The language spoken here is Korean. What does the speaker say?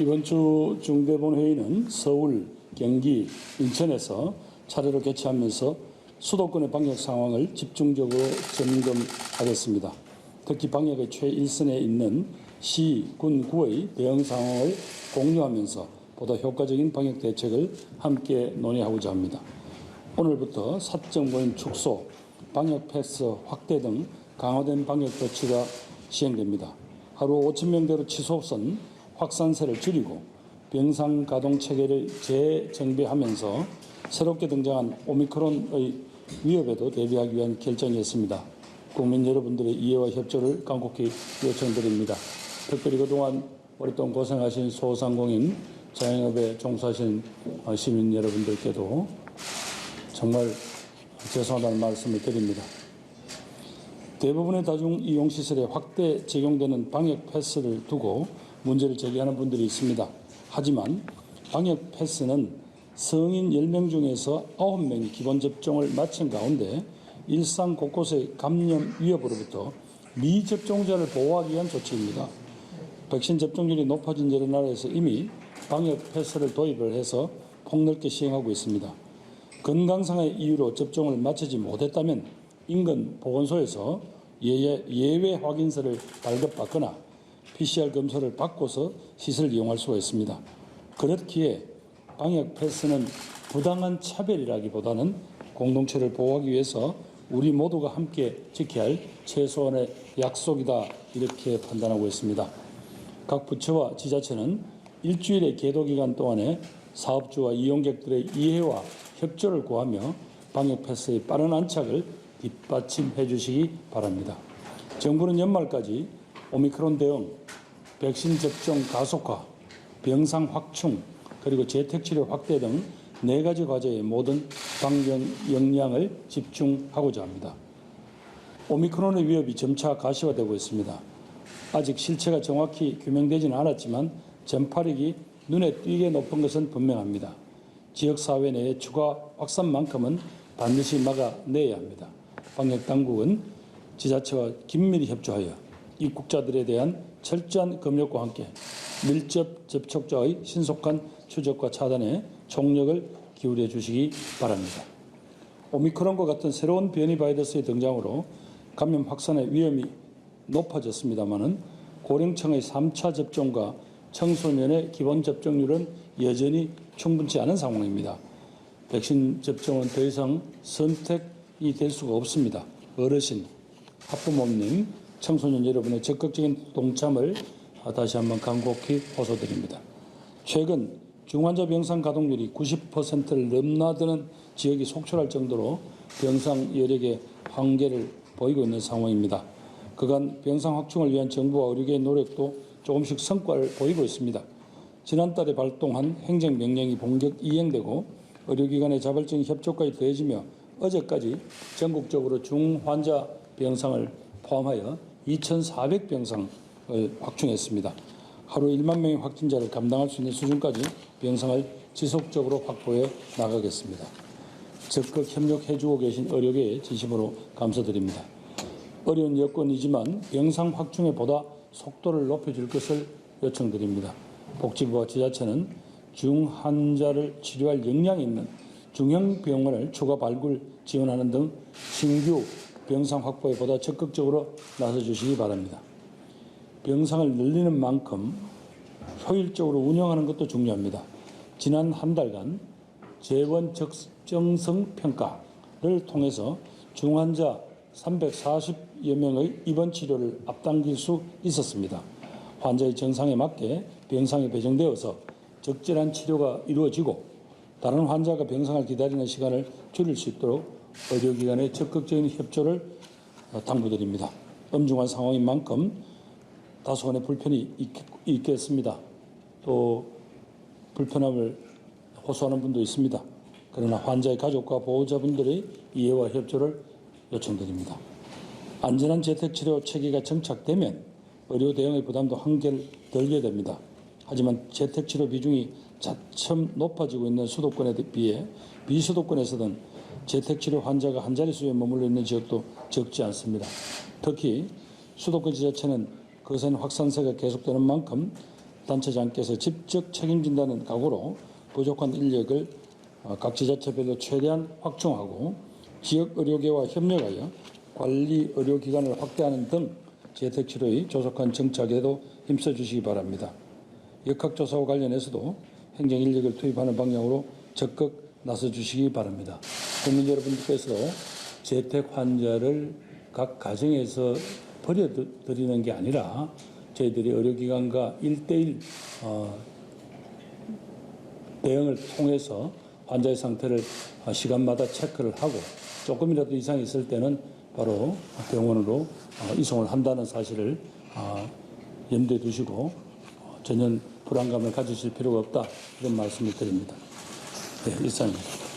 이번 주 중대본 회의는 서울, 경기, 인천에서 차례로 개최하면서 수도권의 방역 상황을 집중적으로 점검하겠습니다. 특히 방역의 최일선에 있는 시, 군, 구의 대응 상황을 공유하면서 보다 효과적인 방역 대책을 함께 논의하고자 합니다. 오늘부터 사적 모임 축소, 방역 패스 확대 등 강화된 방역 조치가 시행됩니다. 하루 5,000명대로 치솟은 확산세를 줄이고 병상 가동 체계를 재정비하면서 새롭게 등장한 오미크론의 위협에도 대비하기 위한 결정이었습니다. 국민 여러분들의 이해와 협조를 간곡히 요청드립니다. 특별히 그동안 오랫동안 고생하신 소상공인, 자영업에 종사하신 시민 여러분들께도 정말 죄송하다는 말씀을 드립니다. 대부분의 다중이용시설에 확대 적용되는 방역 패스를 두고 문제를 제기하는 분들이 있습니다. 하지만 방역 패스는 성인 10명 중에서 9명이 기본 접종을 마친 가운데 일상 곳곳의 감염 위협으로부터 미접종자를 보호하기 위한 조치입니다. 백신 접종률이 높아진 여러 나라에서 이미 방역 패스를 도입을 해서 폭넓게 시행하고 있습니다. 건강상의 이유로 접종을 마치지 못했다면 인근 보건소에서 예외 확인서를 발급받거나 PCR 검사를 받고서 시설을 이용할 수가 있습니다. 그렇기에 방역 패스는 부당한 차별이라기보다는 공동체를 보호하기 위해서 우리 모두가 함께 지켜야 할 최소한의 약속이다, 이렇게 판단하고 있습니다. 각 부처와 지자체는 일주일의 계도기간 동안에 사업주와 이용객들의 이해와 협조를 구하며 방역 패스의 빠른 안착을 뒷받침해 주시기 바랍니다. 정부는 연말까지 오미크론 대응, 백신 접종 가속화, 병상 확충, 그리고 재택치료 확대 등 4가지 과제의 모든 방역 역량을 집중하고자 합니다. 오미크론의 위협이 점차 가시화되고 있습니다. 아직 실체가 정확히 규명되지는 않았지만 전파력이 눈에 띄게 높은 것은 분명합니다. 지역사회 내의 추가 확산만큼은 반드시 막아내야 합니다. 방역당국은 지자체와 긴밀히 협조하여 입국자들에 대한 철저한 검역과 함께 밀접 접촉자의 신속한 추적과 차단에 총력을 기울여 주시기 바랍니다. 오미크론과 같은 새로운 변이 바이러스의 등장으로 감염 확산의 위험이 높아졌습니다마는 고령층의 3차 접종과 청소년의 기본 접종률은 여전히 충분치 않은 상황입니다. 백신 접종은 더 이상 선택이 될 수가 없습니다. 어르신, 학부모님, 청소년 여러분의 적극적인 동참을 다시 한번 간곡히 호소드립니다. 최근 중환자 병상 가동률이 90%를 넘나드는 지역이 속출할 정도로 병상 여력의 한계를 보이고 있는 상황입니다. 그간 병상 확충을 위한 정부와 의료계의 노력도 조금씩 성과를 보이고 있습니다. 지난달에 발동한 행정명령이 본격 이행되고 의료기관의 자발적인 협조까지 더해지며 어제까지 전국적으로 중환자 병상을 포함하여 2,400병상을 확충했습니다. 하루 1만 명의 확진자를 감당할 수 있는 수준까지 병상을 지속적으로 확보해 나가겠습니다. 적극 협력해주고 계신 의료계에 진심으로 감사드립니다. 어려운 여건이지만 병상 확충에 보다 속도를 높여줄 것을 요청드립니다. 복지부와 지자체는 중환자를 치료할 역량이 있는 중형 병원을 추가 발굴 지원하는 등 신규 병상 확보에 보다 적극적으로 나서주시기 바랍니다. 병상을 늘리는 만큼 효율적으로 운영하는 것도 중요합니다. 지난 한 달간 재원 적정성 평가를 통해서 중환자 340여 명의 입원 치료를 앞당길 수 있었습니다. 환자의 증상에 맞게 병상에 배정되어서 적절한 치료가 이루어지고 다른 환자가 병상을 기다리는 시간을 줄일 수 있도록 의료기관의 적극적인 협조를 당부드립니다. 엄중한 상황인 만큼 다소간의 불편이 있겠습니다. 또 불편함을 호소하는 분도 있습니다. 그러나 환자의 가족과 보호자분들의 이해와 협조를 요청드립니다. 안전한 재택치료 체계가 정착되면 의료 대응의 부담도 한결 덜게 됩니다. 하지만 재택치료 비중이 차츰 높아지고 있는 수도권에 비해 비수도권에서는 재택치료 환자가 한 자릿수에 머물러 있는 지역도 적지 않습니다. 특히 수도권 지자체는 거센 확산세가 계속되는 만큼 단체장께서 직접 책임진다는 각오로 부족한 인력을 각 지자체별로 최대한 확충하고 지역 의료계와 협력하여 관리 의료기관을 확대하는 등 재택치료의 조속한 정착에도 힘써 주시기 바랍니다. 역학조사와 관련해서도 행정인력을 투입하는 방향으로 적극 나서 주시기 바랍니다. 국민 여러분들께서도 재택 환자를 각 가정에서 버려드리는 게 아니라 저희들이 의료기관과 1:1 대응을 통해서 환자의 상태를 시간마다 체크를 하고 조금이라도 이상이 있을 때는 바로 병원으로 이송을 한다는 사실을 염두에 두시고 전혀 불안감을 가지실 필요가 없다 이런 말씀을 드립니다. 네, 이상입니다.